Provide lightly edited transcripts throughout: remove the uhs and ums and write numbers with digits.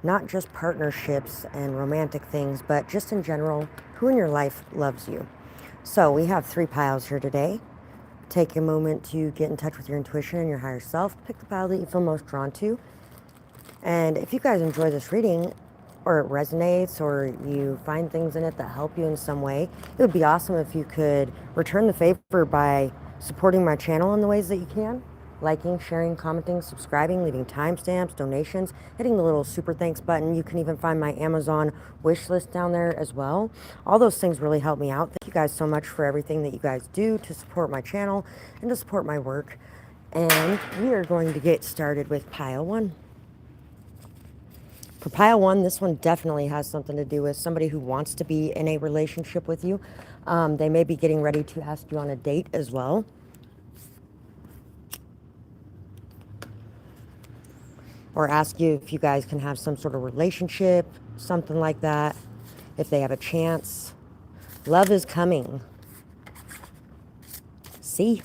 not just partnerships and romantic things, but just in general, who in your life loves you. So we have 3 piles here today. Take a moment to get in touch with your intuition and your higher self. Pick the pile that you feel most drawn to. And if you guys enjoy this reading, or it resonates, or you find things in it that help you in some way, it would be awesome if you could return the favor by supporting my channel in the ways that you can. Liking, sharing, commenting, subscribing, leaving timestamps, donations, hitting the little super thanks button. You can even find my Amazon wish list down there as well. All those things really help me out. Thank you guys so much for everything that you guys do to support my channel and to support my work. And we are going to get started with pile 1. For pile 1, this one definitely has something to do with somebody who wants to be in a relationship with you. They may be getting ready to ask you on a date as well. Or ask you if you guys can have some sort of relationship, something like that, if they have a chance. Love is coming. See?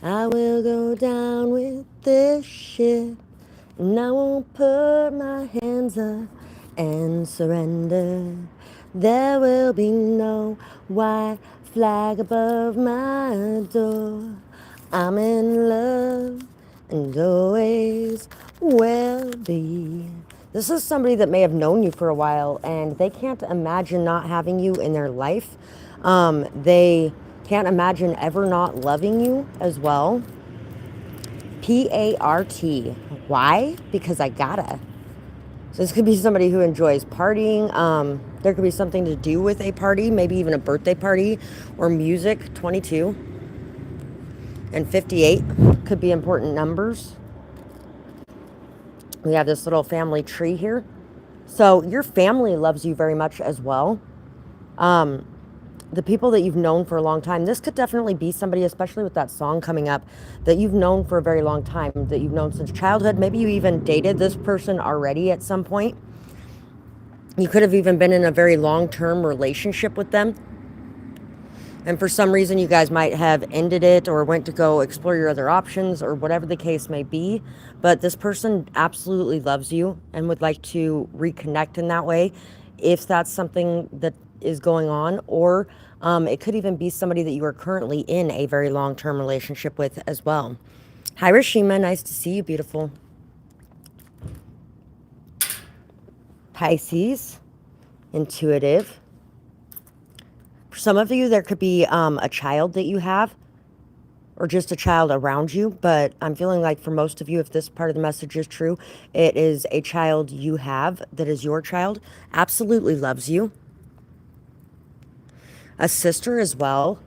I will go down with this ship, and I won't put my hands up and surrender. There will be no white flag above my door. I'm in love and always will be. This is somebody that may have known you for a while, and they can't imagine not having you in their life. They can't imagine ever not loving you as well. P-A-R-T. Why? Because I gotta. So this could be somebody who enjoys partying. There could be something to do with a party, maybe even a birthday party or music. 22 and 58 could be important numbers. We have this little family tree here. So your family loves you very much as well. The people that you've known for a long time, this could definitely be somebody, especially with that song coming up, that you've known for a very long time, that you've known since childhood. Maybe you even dated this person already at some point. You could have even been in a very long-term relationship with them. And for some reason, you guys might have ended it or went to go explore your other options or whatever the case may be. But this person absolutely loves you and would like to reconnect in that way, if that's something that is going on. Or it could even be somebody that you are currently in a very long-term relationship with as well. Hi, Rashima. Nice to see you, beautiful. Pisces, intuitive. For some of you, there could be a child that you have, or just a child around you. But I'm feeling like for most of you, if this part of the message is true, it is a child you have that is your child, absolutely loves you. A sister as well.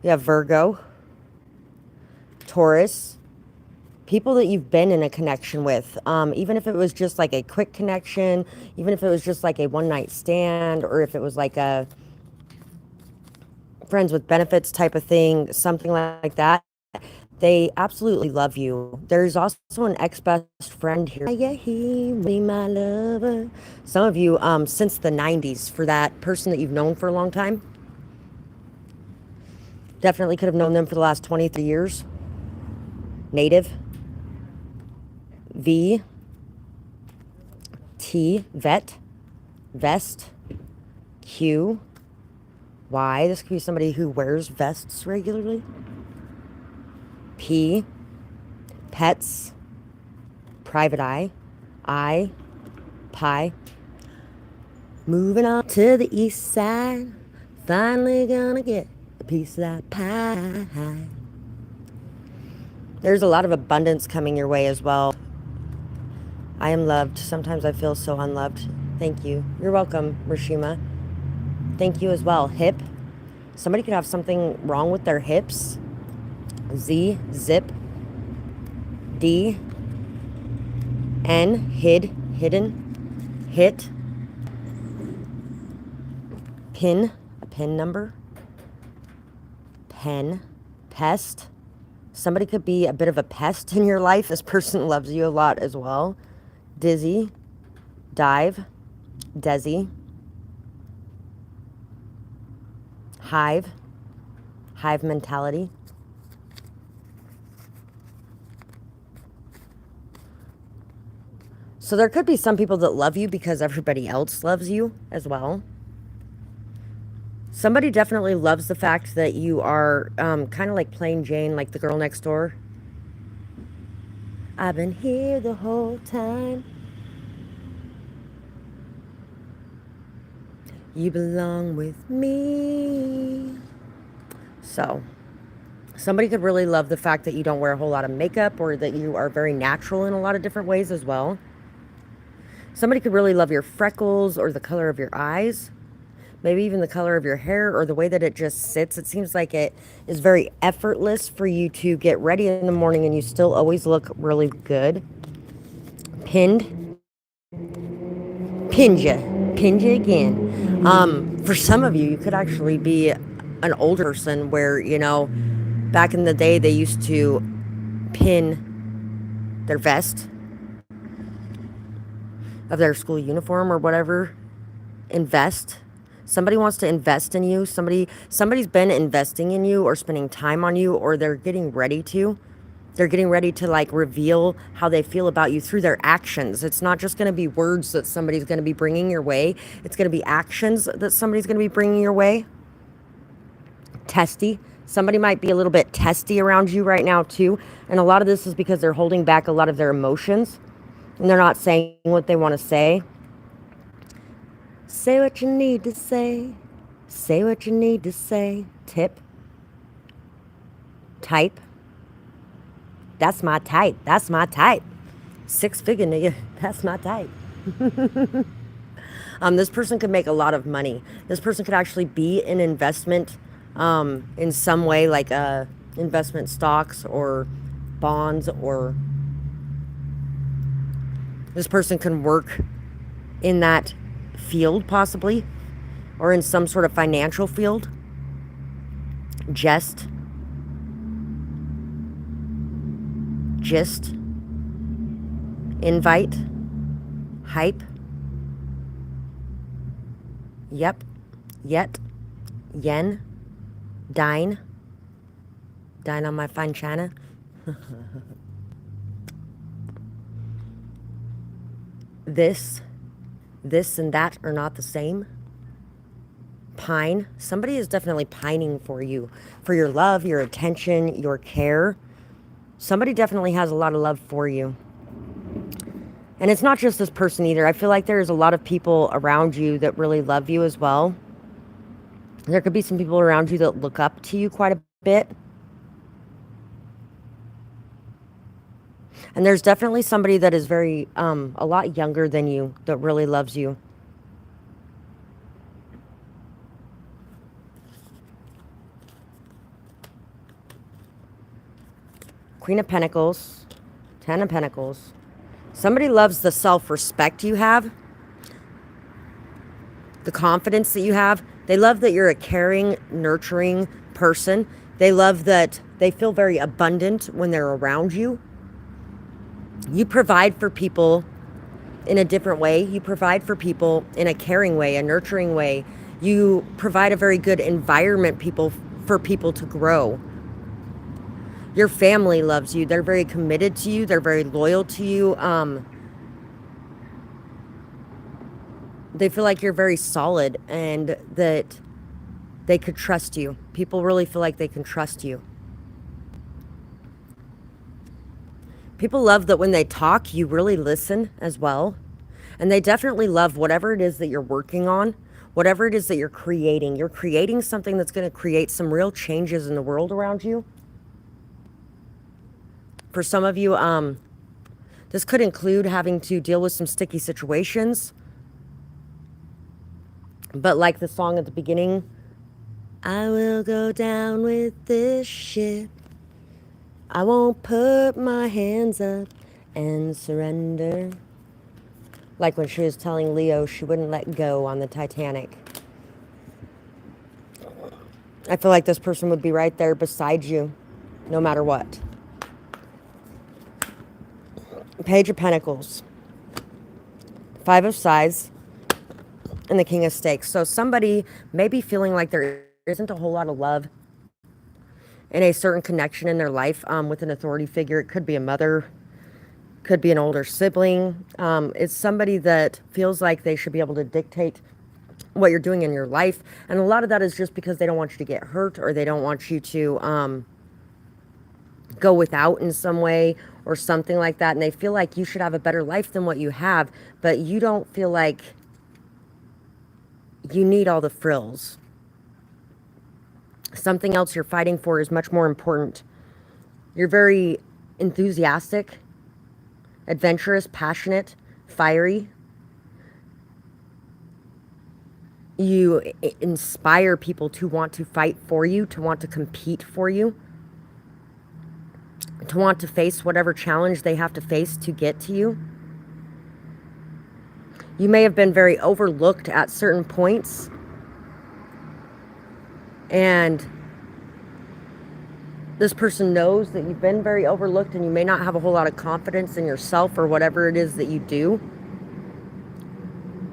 We have Virgo, Taurus, people that you've been in a connection with, even if it was just like a quick connection, even if it was just like a one-night stand, or if it was like a friends with benefits type of thing, something like that. They absolutely love you. There's also an ex-best friend here. Yeah, he will be my lover. Some of you, since the 90s, for that person that you've known for a long time. Definitely could have known them for the last 23 years. Native. V. T. Vet. Vest. Q. Y. This could be somebody who wears vests regularly. P. Pets. Private eye. I. Pie. Moving on to the east side. Finally gonna get a piece of that pie. There's a lot of abundance coming your way as well. I am loved. Sometimes I feel so unloved. Thank you. You're welcome, Rashima. Thank you as well. Hip. Somebody could have something wrong with their hips. Z. Zip. D. N. Hidden. Hit. Pin. A pin number. Pen. Pest. Somebody could be a bit of a pest in your life. This person loves you a lot as well. Dizzy. Dive. Desi. Hive. Hive mentality. So there could be some people that love you because everybody else loves you as well. Somebody definitely loves the fact that you are kind of like plain Jane, like the girl next door. I've been here the whole time. You belong with me. So, somebody could really love the fact that you don't wear a whole lot of makeup or that you are very natural in a lot of different ways as well. Somebody could really love your freckles or the color of your eyes. Maybe even the color of your hair or the way that it just sits. It seems like it is very effortless for you to get ready in the morning and you still always look really good. Pinned. Pinned you again. For some of you, you could actually be an older person where, you know, back in the day they used to pin their vest of their school uniform or whatever. Invest. Somebody wants to invest in you. Somebody's been investing in you or spending time on you, or they're getting ready to. They're getting ready to like reveal how they feel about you through their actions. It's not just going to be words that somebody's going to be bringing your way. It's going to be actions that somebody's going to be bringing your way. Testy. Somebody might be a little bit testy around you right now too. And a lot of this is because they're holding back a lot of their emotions and they're not saying what they want to say. Say what you need to say. Say what you need to say. Tip. Type. That's my type. That's my type. 6-figure nigga. That's my type. This person could make a lot of money. This person could actually be an investment in some way, like investment stocks or bonds, or this person can work in that field possibly, or in some sort of financial field. Gist, invite, hype, yep, yet, yen, dine on my fine china. This and that are not the same. Pine. Somebody is definitely pining for you, for your love, your attention, your care. Somebody definitely has a lot of love for you. And it's not just this person either. I feel like there's a lot of people around you that really love you as well. There could be some people around you that look up to you quite a bit. And there's definitely somebody that is very, a lot younger than you that really loves you. Queen of Pentacles, 10 of Pentacles. Somebody loves the self-respect you have, the confidence that you have. They love that you're a caring, nurturing person. They love that they feel very abundant when they're around you. You provide for people in a different way. You provide for people in a caring way, a nurturing way. You provide a very good environment for people to grow. Your family loves you. They're very committed to you. They're very loyal to you. They feel like you're very solid and that they could trust you. People really feel like they can trust you. People love that when they talk, you really listen as well. And they definitely love whatever it is that you're working on, whatever it is that you're creating. You're creating something that's going to create some real changes in the world around you. For some of you, this could include having to deal with some sticky situations. But like the song at the beginning, I will go down with this ship. I won't put my hands up and surrender. Like when she was telling Leo she wouldn't let go on the Titanic. I feel like this person would be right there beside you, no matter what. Page of Pentacles, 5 of Scythes, and the King of Stakes. So somebody may be feeling like there isn't a whole lot of love in a certain connection in their life with an authority figure. It could be a mother. Could be an older sibling. It's somebody that feels like they should be able to dictate what you're doing in your life. And a lot of that is just because they don't want you to get hurt, or they don't want you to go without in some way or something like that. And they feel like you should have a better life than what you have, but you don't feel like you need all the frills. Something else you're fighting for is much more important. You're very enthusiastic, adventurous, passionate, fiery. You inspire people to want to fight for you, to want to compete for you, to want to face whatever challenge they have to face to get to you. You may have been very overlooked at certain points, and this person knows that you've been very overlooked, and you may not have a whole lot of confidence in yourself or whatever it is that you do.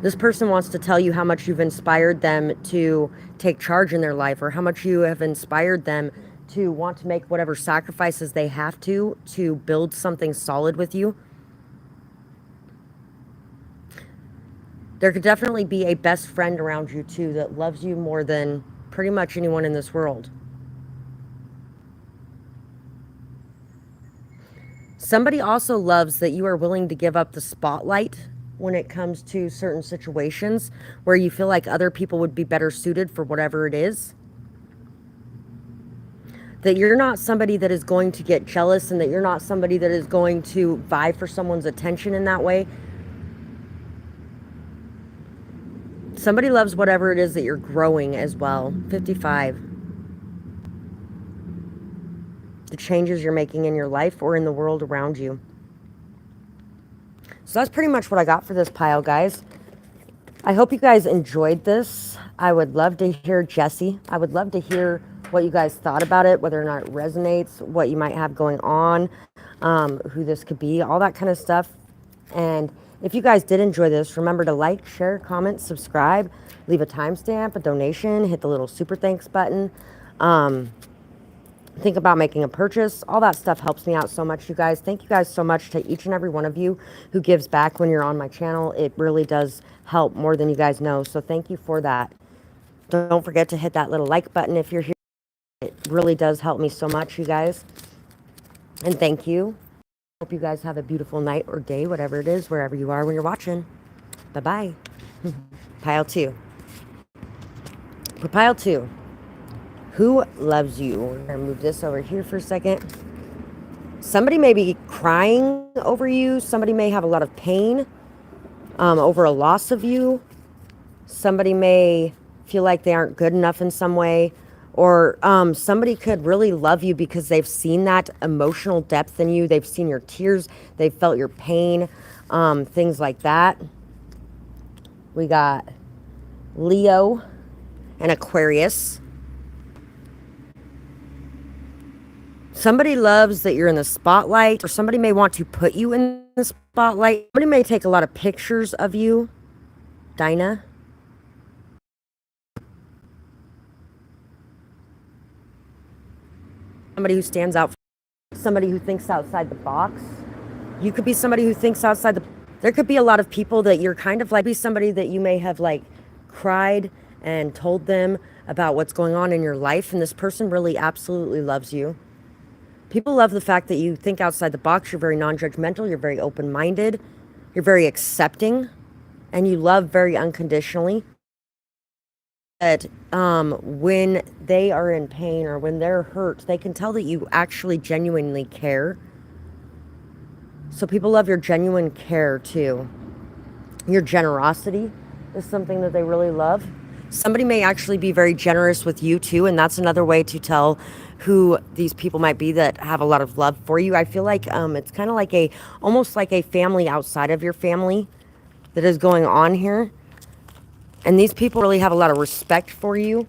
This person wants to tell you how much you've inspired them to take charge in their life, or how much you have inspired them to want to make whatever sacrifices they have to build something solid with you. There could definitely be a best friend around you too that loves you more than pretty much anyone in this world. Somebody also loves that you are willing to give up the spotlight when it comes to certain situations where you feel like other people would be better suited for whatever it is. That you're not somebody that is going to get jealous, and that you're not somebody that is going to vie for someone's attention in that way. Somebody loves whatever it is that you're growing as well. 55. The changes you're making in your life or in the world around you. So that's pretty much what I got for this pile, guys. I hope you guys enjoyed this. I would love to hear Jesse. I would love to hear what you guys thought about it, whether or not it resonates, what you might have going on, who this could be, all that kind of stuff. And if you guys did enjoy this, remember to like, share, comment, subscribe, leave a timestamp, a donation, hit the little super thanks button. Think about making a purchase. All that stuff helps me out so much, you guys. Thank you guys so much to each and every one of you who gives back when you're on my channel. It really does help more than you guys know. So thank you for that. Don't forget to hit that little like button if you're here. It really does help me so much, you guys. And thank you. Hope you guys have a beautiful night or day, whatever it is, wherever you are when you're watching. Bye-bye. Pile 2. For pile 2. Who loves you? We're going to move this over here for a second. Somebody may be crying over you. Somebody may have a lot of pain over a loss of you. Somebody may feel like they aren't good enough in some way. Or somebody could really love you because they've seen that emotional depth in you. They've seen your tears. They've felt your pain. Things like that. We got Leo and Aquarius. Somebody loves that you're in the spotlight, or somebody may want to put you in the spotlight. Somebody may take a lot of pictures of you. Dinah. Somebody who stands out, somebody who thinks outside the box. You could be somebody who thinks outside the, there could be a lot of people that you're kind of like, be somebody that you may have like cried and told them about what's going on in your life, and this person really absolutely loves you. People love the fact that you think outside the box. You're very non-judgmental. You're very open-minded. You're very accepting, and you love very unconditionally. That when they are in pain or when they're hurt, they can tell that you actually genuinely care. So people love your genuine care too. Your generosity is something that they really love. Somebody may actually be very generous with you too, and that's another way to tell who these people might be that have a lot of love for you. I feel like it's kind of like almost like a family outside of your family that is going on here. And these people really have a lot of respect for you.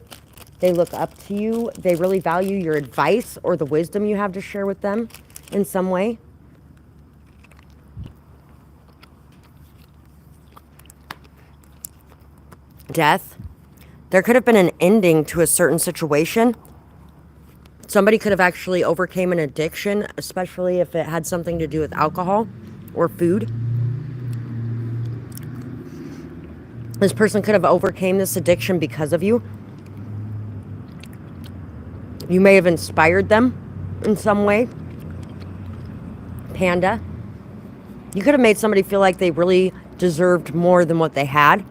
They look up to you. They really value your advice or the wisdom you have to share with them in some way. Death. There could have been an ending to a certain situation. Somebody could have actually overcame an addiction, especially if it had something to do with alcohol. or food. This person could have overcame this addiction because of you. You may have inspired them in some way. Panda. You could have made somebody feel like they really deserved more than what they had.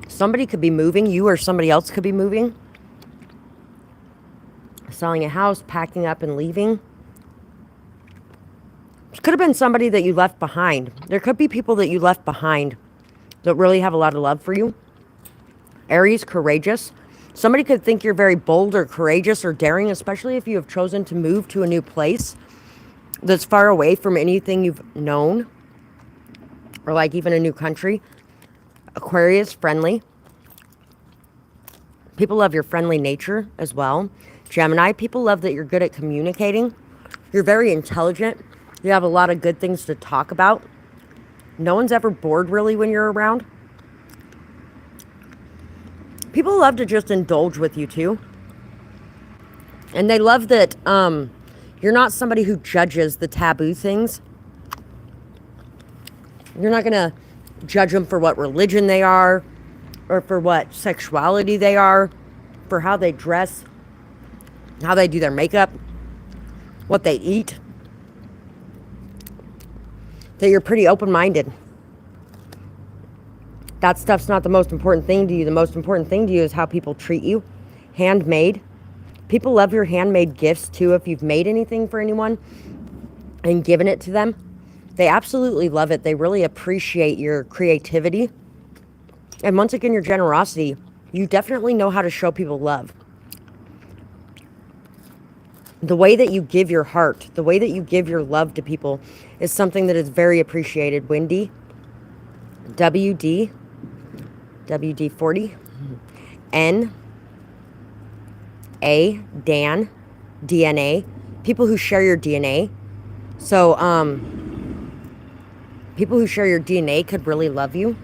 Somebody could be moving. You or somebody else could be moving. Selling a house, packing up and leaving. It could have been somebody that you left behind. There could be people that you left behind that really have a lot of love for you. Aries, courageous. Somebody could think you're very bold or courageous or daring, especially if you have chosen to move to a new place that's far away from anything you've known, or like even a new country. Aquarius, friendly. People love your friendly nature as well. Gemini, people love that you're good at communicating. You're very intelligent. You have a lot of good things to talk about. No one's ever bored really when you're around. People love to just indulge with you too. And they love that you're not somebody who judges the taboo things. You're not going to judge them for what religion they are, or for what sexuality they are, for how they dress, how they do their makeup, what they eat. That you're pretty open-minded. That stuff's not the most important thing to you. The most important thing to you is how people treat you. Handmade. People love your handmade gifts too. If you've made anything for anyone and given it to them, they absolutely love it. They really appreciate your creativity. And once again, your generosity. You definitely know how to show people love. The way that you give your heart, the way that you give your love to people is something that is very appreciated. Windy, WD 40, N, A, Dan, DNA, people who share your DNA. So, people who share your DNA could really love you.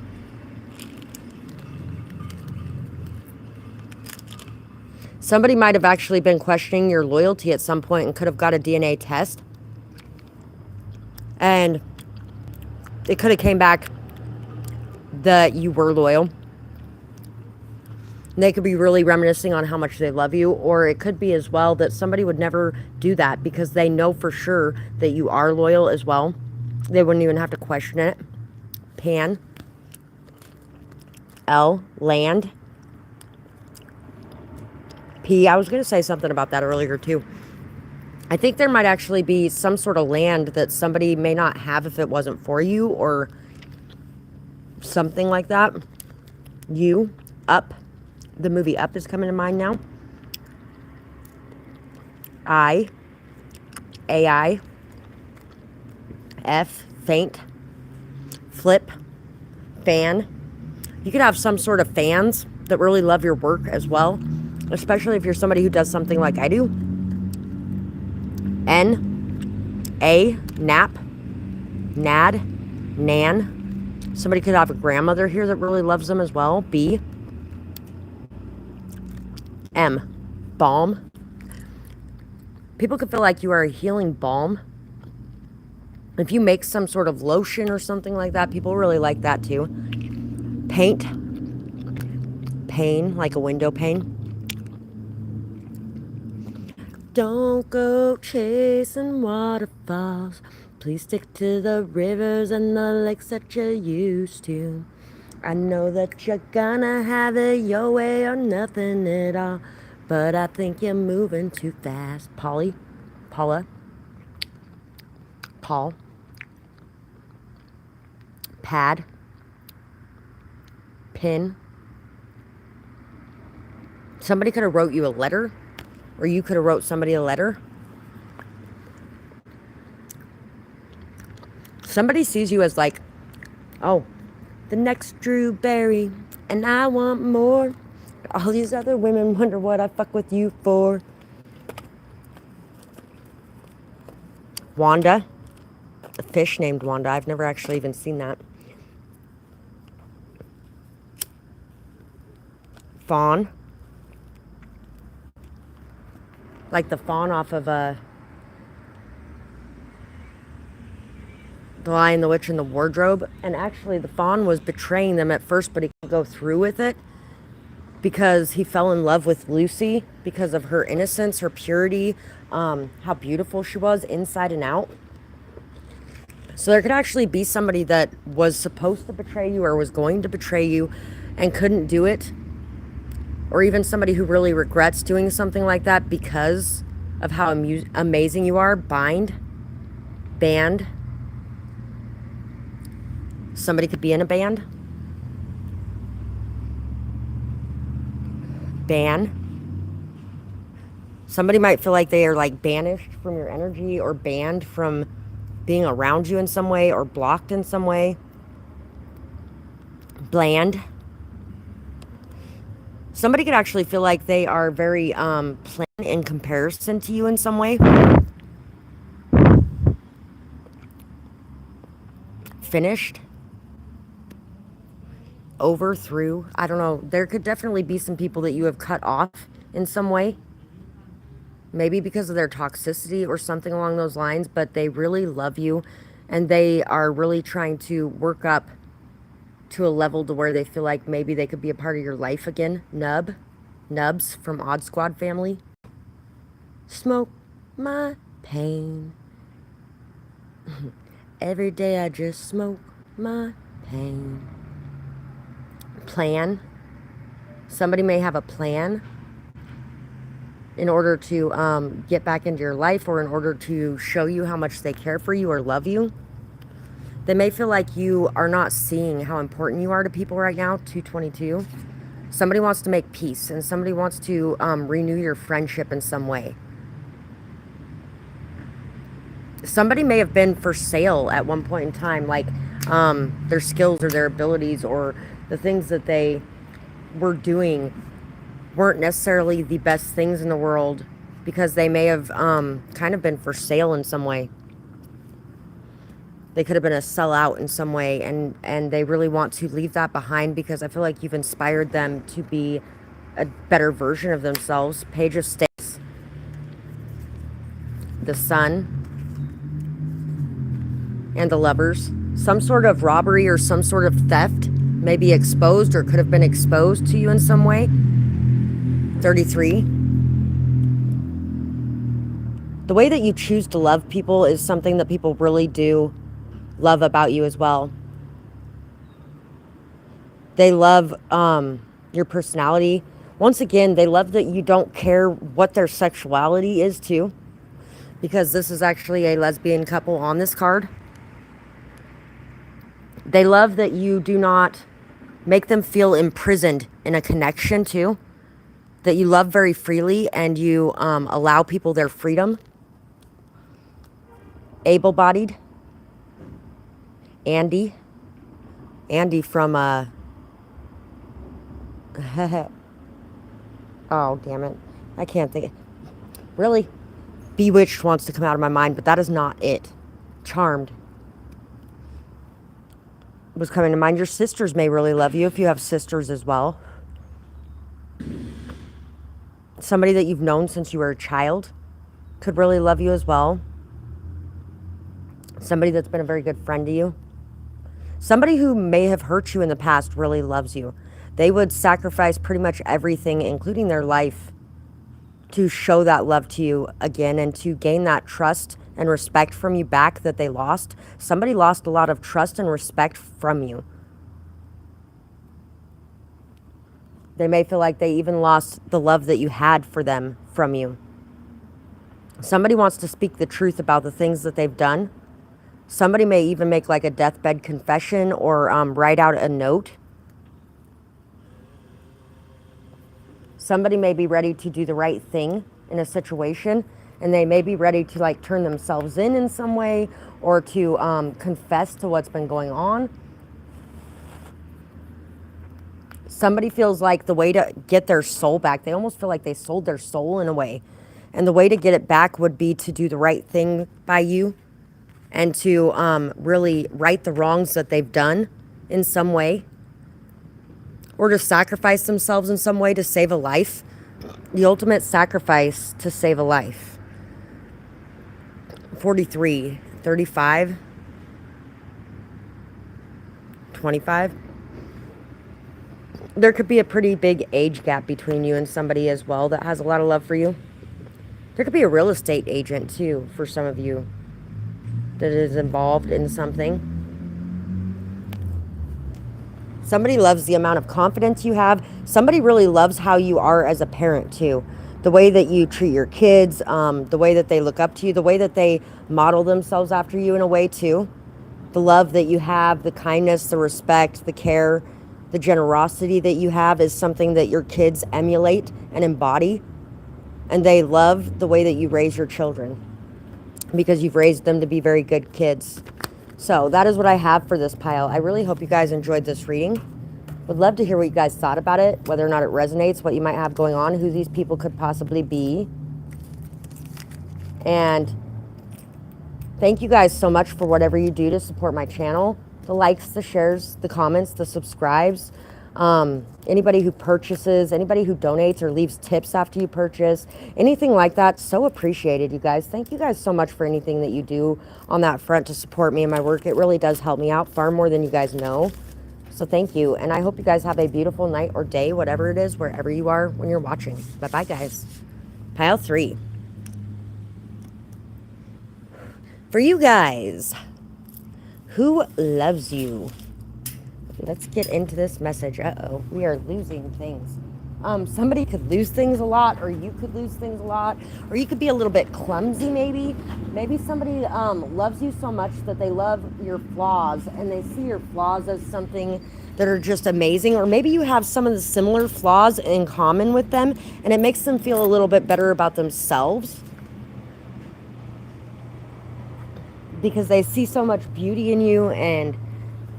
Somebody might have actually been questioning your loyalty at some point and could have got a DNA test. And it could have came back that you were loyal. And they could be really reminiscing on how much they love you. Or it could be as well that somebody would never do that because they know for sure that you are loyal as well. They wouldn't even have to question it. Pan. L, land. P, I was going to say something about that earlier too. I think there might actually be some sort of land that somebody may not have if it wasn't for you, or something like that. U, Up. The movie Up is coming to mind now. I, AI. F, faint. Flip, fan. You could have some sort of fans that really love your work as well, especially if you're somebody who does something like I do. N, A, nap, nad, nan. Somebody could have a grandmother here that really loves them as well. B, M, balm. People could feel like you are a healing balm. If you make some sort of lotion or something like that, people really like that too. Paint, pane, like a window pane. Don't go chasing waterfalls. Please stick to the rivers and the lakes that you used to. I know that you're gonna have it your way or nothing at all, but I think you're moving too fast. Polly, Paula, Paul, pad, pin. Somebody could have wrote you a letter, or you could have wrote somebody a letter. Somebody sees you as like, oh, the next Drew Barry, and I want more. All these other women wonder what I fuck with you for. Wanda, a fish named Wanda. I've never actually even seen that. Fawn, like the fawn off of a The Lion, the Witch, and the Wardrobe. And actually, the fawn was betraying them at first, but he could go through with it because he fell in love with Lucy because of her innocence, her purity, how beautiful she was inside and out. So there could actually be somebody that was supposed to betray you or was going to betray you and couldn't do it. Or even somebody who really regrets doing something like that because of how amazing you are. Band. Somebody could be in a band. Ban. Somebody might feel like they are like banished from your energy or banned from being around you in some way or blocked in some way. Bland. Somebody could actually feel like they are very plain in comparison to you in some way. Finished. Over, through. I don't know. There could definitely be some people that you have cut off in some way. Maybe because of their toxicity or something along those lines, but they really love you and they are really trying to work up to a level to where they feel like maybe they could be a part of your life again. Nubs from Odd Squad family. Smoke my pain. Every day I just smoke my pain. Plan. Somebody may have a plan in order to get back into your life or in order to show you how much they care for you or love you. They may feel like you are not seeing how important you are to people right now. 222. Somebody wants to make peace and somebody wants to renew your friendship in some way. Somebody may have been for sale at one point in time, like their skills or their abilities or the things that they were doing weren't necessarily the best things in the world because they may have kind of been for sale in some way. They could have been a sellout in some way, and they really want to leave that behind because I feel like you've inspired them to be a better version of themselves. Page of Stakes. The Sun. And the Lovers. Some sort of robbery or some sort of theft may be exposed or could have been exposed to you in some way. 33. The way that you choose to love people is something that people really do love about you as well. They love your personality. Once again, they love that you don't care what their sexuality is too, because this is actually a lesbian couple on this card. They love that you do not make them feel imprisoned in a connection too, that you love very freely and you allow people their freedom. Able-bodied. Andy from oh damn it, I can't think. Really, Bewitched wants to come out of my mind, but that is not it. Charmed was coming to mind. Your sisters may really love you if you have sisters as well. Somebody that you've known since you were a child could really love you as well. Somebody that's been a very good friend to you. Somebody who may have hurt you in the past really loves you. They would sacrifice pretty much everything, including their life, to show that love to you again and to gain that trust and respect from you back that they lost. Somebody lost a lot of trust and respect from you. They may feel like they even lost the love that you had for them from you. Somebody wants to speak the truth about the things that they've done. Somebody may even make like a deathbed confession or write out a note. Somebody may be ready to do the right thing in a situation, and they may be ready to like turn themselves in some way or to confess to what's been going on. Somebody feels like the way to get their soul back, they almost feel like they sold their soul in a way. And the way to get it back would be to do the right thing by you and to really right the wrongs that they've done in some way, or to sacrifice themselves in some way to save a life. The ultimate sacrifice to save a life. 43, 35. 25. There could be a pretty big age gap between you and somebody as well that has a lot of love for you. There could be a real estate agent too for some of you that is involved in something. Somebody loves the amount of confidence you have. Somebody really loves how you are as a parent too. The way that you treat your kids, the way that they look up to you, the way that they model themselves after you in a way too. The love that you have, the kindness, the respect, the care, the generosity that you have is something that your kids emulate and embody. And they love the way that you raise your children because you've raised them to be very good kids. So that is what I have for this pile. I really hope you guys enjoyed this reading. Would love to hear what you guys thought about it, whether or not it resonates, what you might have going on, who these people could possibly be. And thank you guys so much for whatever you do to support my channel. The likes, the shares, the comments, the subscribes. Anybody who purchases, anybody who donates or leaves tips after you purchase, anything like that, so appreciated, you guys. Thank you guys so much for anything that you do on that front to support me and my work. It really does help me out far more than you guys know. So thank you, and I hope you guys have a beautiful night or day, whatever it is, wherever you are when you're watching. Bye-bye, guys. Pile 3. For you guys, who loves you? Let's get into this message. Uh-oh, we are losing things. Somebody could lose things a lot, or you could lose things a lot, or you could be a little bit clumsy maybe. Maybe somebody loves you so much that they love your flaws, and they see your flaws as something that are just amazing, or maybe you have some of the similar flaws in common with them, and it makes them feel a little bit better about themselves because they see so much beauty in you and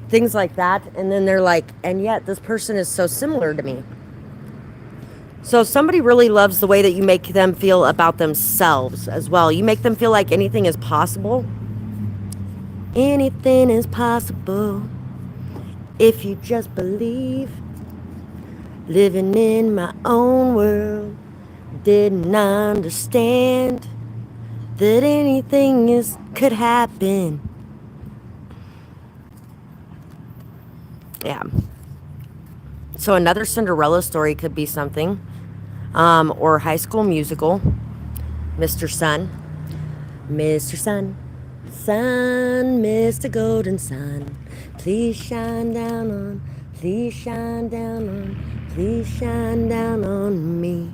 things like that, and then they're like, and yet this person is so similar to me. So somebody really loves the way that you make them feel about themselves as well. You make them feel like anything is possible. Anything is possible if you just believe. Living in my own world, didn't understand that anything could happen. Yeah. So another Cinderella story could be something. Or High School Musical. Mr. Sun. Mr. Sun. Sun, Mr. Golden Sun. Please shine down on, please shine down on, please shine down on me.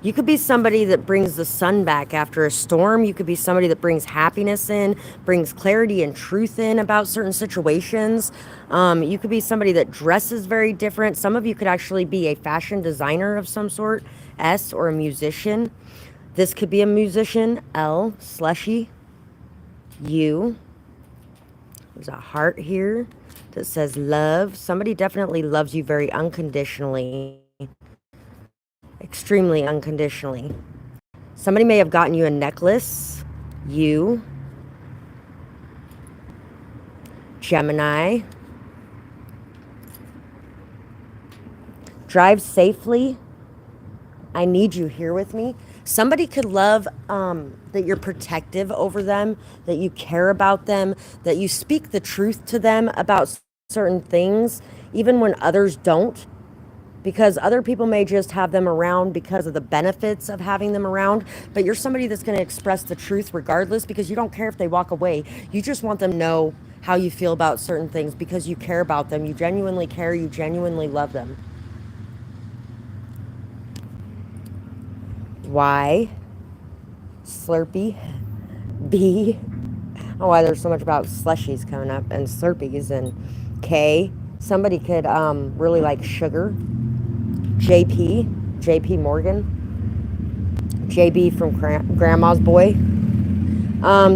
You could be somebody that brings the sun back after a storm. You could be somebody that brings happiness in, brings clarity and truth in about certain situations. You could be somebody that dresses very different. Some of you could actually be a fashion designer of some sort, S, or a musician. This could be a musician, L, slushy, U. There's a heart here that says love. Somebody definitely loves you very unconditionally. Extremely unconditionally. Somebody may have gotten you a necklace. You. Gemini. Drive safely. I need you here with me. Somebody could love that you're protective over them, that you care about them, that you speak the truth to them about certain things, even when others don't. Because other people may just have them around because of the benefits of having them around, but you're somebody that's going to express the truth regardless because you don't care if they walk away. You just want them to know how you feel about certain things because you care about them. You genuinely care. You genuinely love them. Y, Slurpee, B, oh, why there's so much about slushies coming up and Slurpees, and K, somebody could really like sugar. JP Morgan, JB from Grandma's Boy.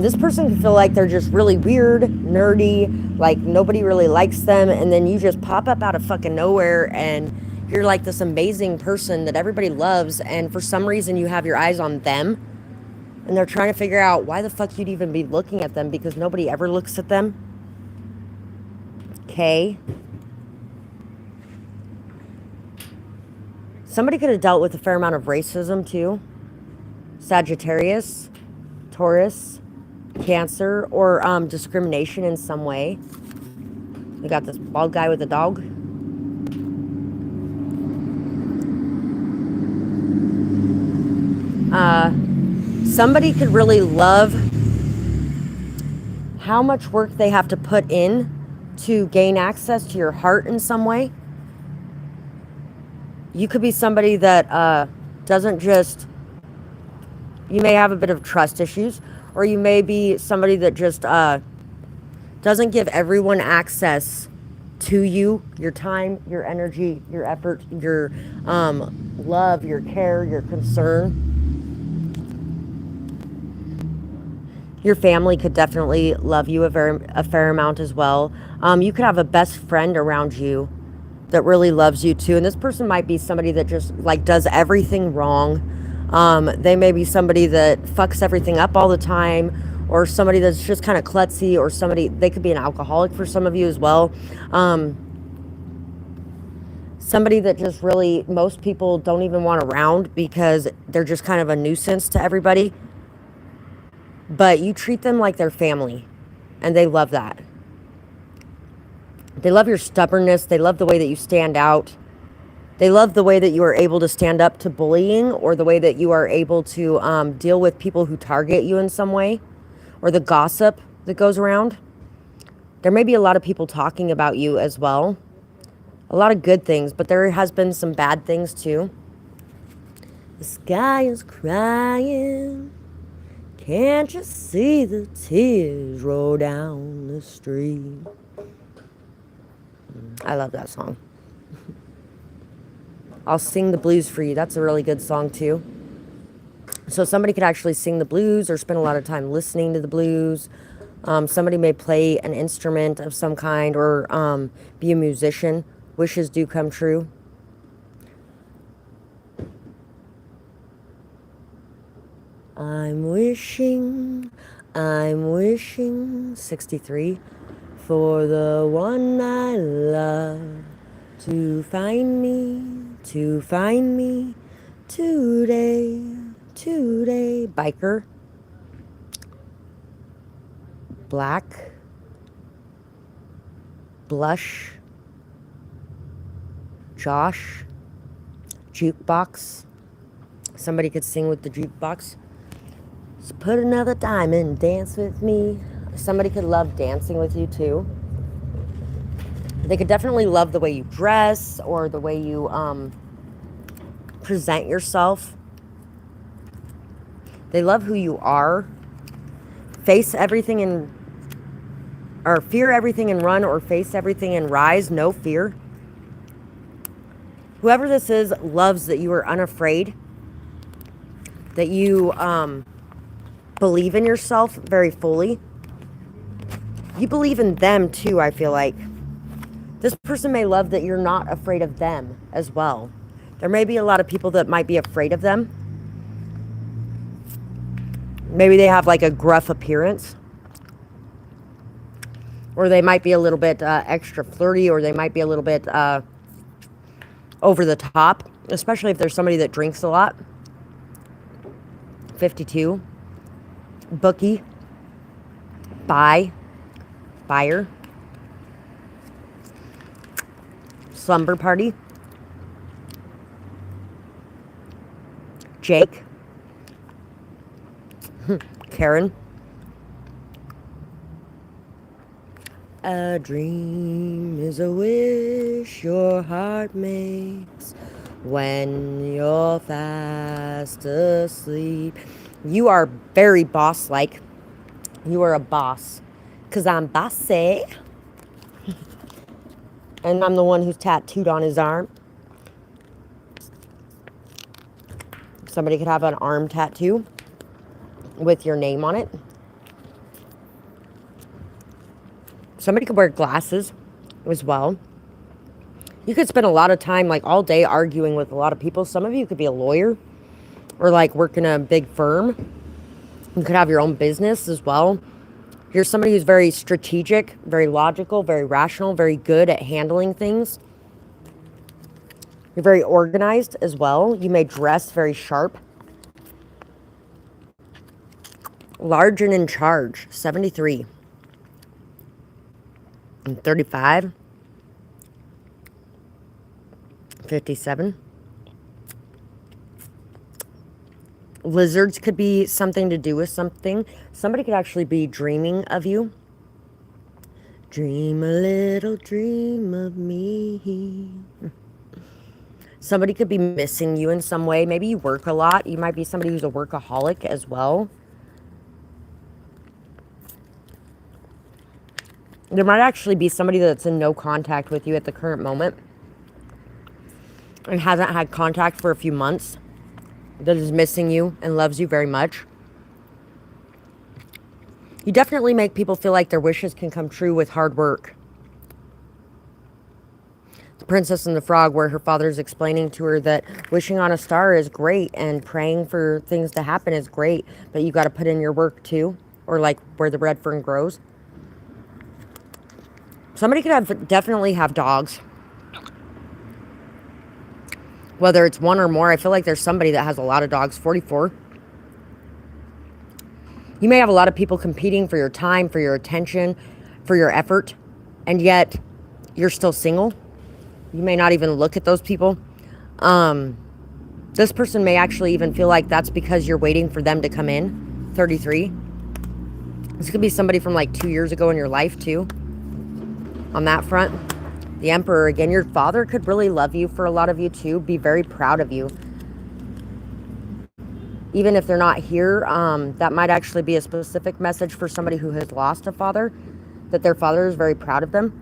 This person can feel like they're just really weird, nerdy, like nobody really likes them, and then you just pop up out of fucking nowhere and you're like this amazing person that everybody loves, and for some reason you have your eyes on them and they're trying to figure out why the fuck you'd even be looking at them because nobody ever looks at them. K. Somebody could have dealt with a fair amount of racism too. Sagittarius, Taurus, Cancer, or discrimination in some way. We got this bald guy with a dog. Somebody could really love how much work they have to put in to gain access to your heart in some way. You could be somebody that doesn't just, you may have a bit of trust issues, or you may be somebody that just doesn't give everyone access to you, your time, your energy, your effort, your love, your care, your concern. Your family could definitely love you a fair amount as well. You could have a best friend around you that really loves you too. And this person might be somebody that just like does everything wrong. They may be somebody that fucks everything up all the time, or somebody that's just kind of klutzy, or somebody, they could be an alcoholic for some of you as well. Somebody that just really, most people don't even want around because they're just kind of a nuisance to everybody. But you treat them like their family, and they love that. They love your stubbornness. They love the way that you stand out. They love the way that you are able to stand up to bullying, or the way that you are able to deal with people who target you in some way, or the gossip that goes around. There may be a lot of people talking about you as well. A lot of good things, but there has been some bad things too. The sky is crying. Can't you see the tears roll down the street? I love that song. I'll Sing the Blues for You. That's a really good song too. So somebody could actually sing the blues or spend a lot of time listening to the blues. Somebody may play an instrument of some kind, or be a musician. Wishes do come true. I'm wishing, 63, for the one I love to find me today. Biker. Black. Blush. Josh. Jukebox. Somebody could sing with the jukebox. So put another diamond, dance with me. Somebody could love dancing with you too. They could definitely love the way you dress, or the way you present yourself. They love who you are. Face everything and, or fear everything and run, or face everything and rise. No fear. Whoever this is loves that you are unafraid. That you believe in yourself very fully. You believe in them too, I feel like. This person may love that you're not afraid of them as well. There may be a lot of people that might be afraid of them. Maybe they have like a gruff appearance. Or they might be a little bit extra flirty, or they might be a little bit over the top. Especially if there's somebody that drinks a lot. 52. Bookie. Buyer. Slumber party. Jake. Karen. A dream is a wish your heart makes when you're fast asleep. You are very boss-like. You are a boss. 'Cause I'm bossy. And I'm the one who's tattooed on his arm. Somebody could have an arm tattoo with your name on it. Somebody could wear glasses as well. You could spend a lot of time, like all day, arguing with a lot of people. Some of you could be a lawyer, or like work in a big firm. You could have your own business as well. You're somebody who's very strategic, very logical, very rational, very good at handling things. You're very organized as well. You may dress very sharp. Large and in charge, 73. And 35. 57. Lizards could be something to do with something. Somebody could actually be dreaming of you. Dream a little dream of me. Somebody could be missing you in some way. Maybe you work a lot. You might be somebody who's a workaholic as well. There might actually be somebody that's in no contact with you at the current moment and hasn't had contact for a few months, that is missing you and loves you very much. You definitely make people feel like their wishes can come true with hard work. The Princess and the Frog, where her father is explaining to her that wishing on a star is great and praying for things to happen is great, but you got to put in your work too, or like where the red fern grows. Somebody could definitely have dogs. Whether it's one or more, I feel like there's somebody that has a lot of dogs. 44. You may have a lot of people competing for your time, for your attention, for your effort, and yet you're still single. You may not even look at those people. This person may actually even feel like that's because you're waiting for them to come in. 33. This could be somebody from like 2 years ago in your life too. On that front. The Emperor, again, your father could really love you for a lot of you too. Be very proud of you. Even if they're not here, that might actually be a specific message for somebody who has lost a father, that their father is very proud of them.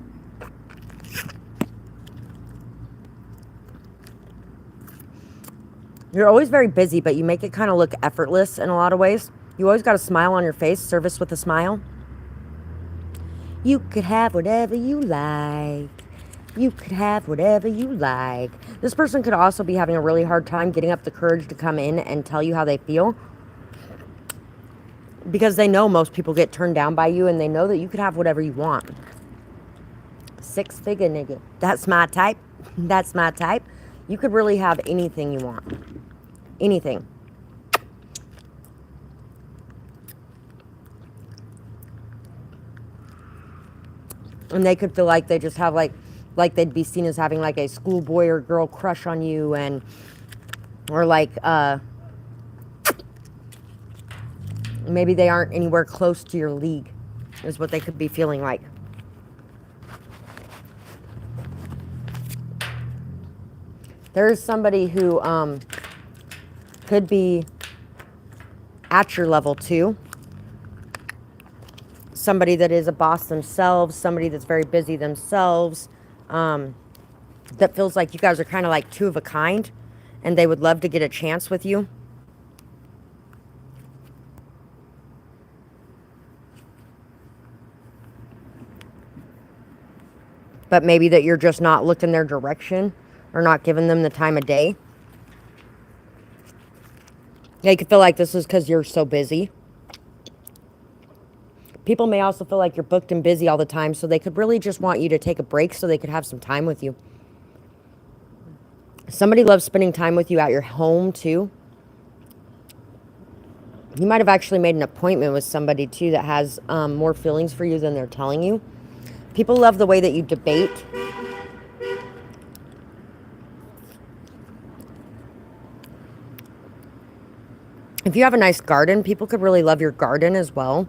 You're always very busy, but you make it kind of look effortless in a lot of ways. You always got a smile on your face, service with a smile. You could have whatever you like. You could have whatever you like. This person could also be having a really hard time getting up the courage to come in and tell you how they feel. Because they know most people get turned down by you, and they know that you could have whatever you want. 6-figure nigga. That's my type. That's my type. You could really have anything you want. Anything. And they could feel like they just have like they'd be seen as having like a schoolboy or girl crush on you, and or like maybe they aren't anywhere close to your league, is what they could be feeling like. There's somebody who could be at your level too. Somebody that is a boss themselves, somebody that's very busy themselves, that feels like you guys are kind of like two of a kind, and they would love to get a chance with you. But maybe that you're just not looking their direction or not giving them the time of day. They could feel like this is because you're so busy. People may also feel like you're booked and busy all the time, so they could really just want you to take a break so they could have some time with you. Somebody loves spending time with you at your home too. You might have actually made an appointment with somebody too that has more feelings for you than they're telling you. People love the way that you debate. If you have a nice garden, people could really love your garden as well.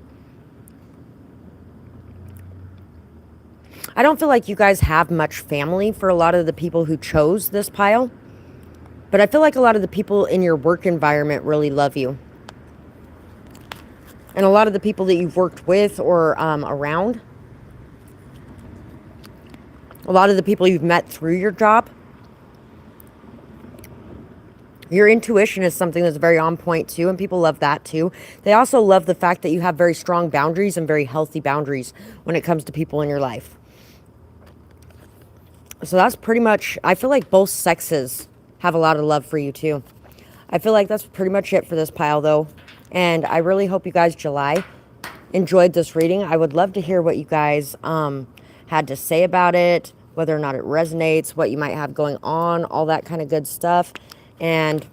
I don't feel like you guys have much family for a lot of the people who chose this pile. But I feel like a lot of the people in your work environment really love you. And a lot of the people that you've worked with or around. A lot of the people you've met through your job. Your intuition is something that's very on point too, and people love that too. They also love the fact that you have very strong boundaries and very healthy boundaries when it comes to people in your life. So that's pretty much, I feel like both sexes have a lot of love for you too. I feel like that's pretty much it for this pile though. And I really hope you guys enjoyed this reading. I would love to hear what you guys had to say about it, whether or not it resonates, what you might have going on, all that kind of good stuff. And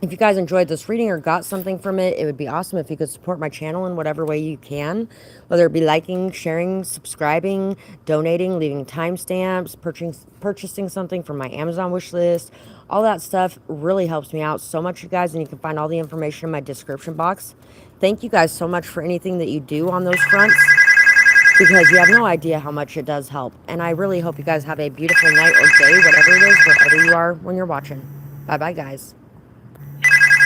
If you guys enjoyed this reading or got something from it, it would be awesome if you could support my channel in whatever way you can, whether it be liking, sharing, subscribing, donating, leaving timestamps, purchasing something from my Amazon wish list. All that stuff really helps me out so much, you guys, and you can find all the information in my description box. Thank you guys so much for anything that you do on those fronts, because you have no idea how much it does help. And I really hope you guys have a beautiful night or day, whatever it is, wherever you are when you're watching. Bye-bye, guys.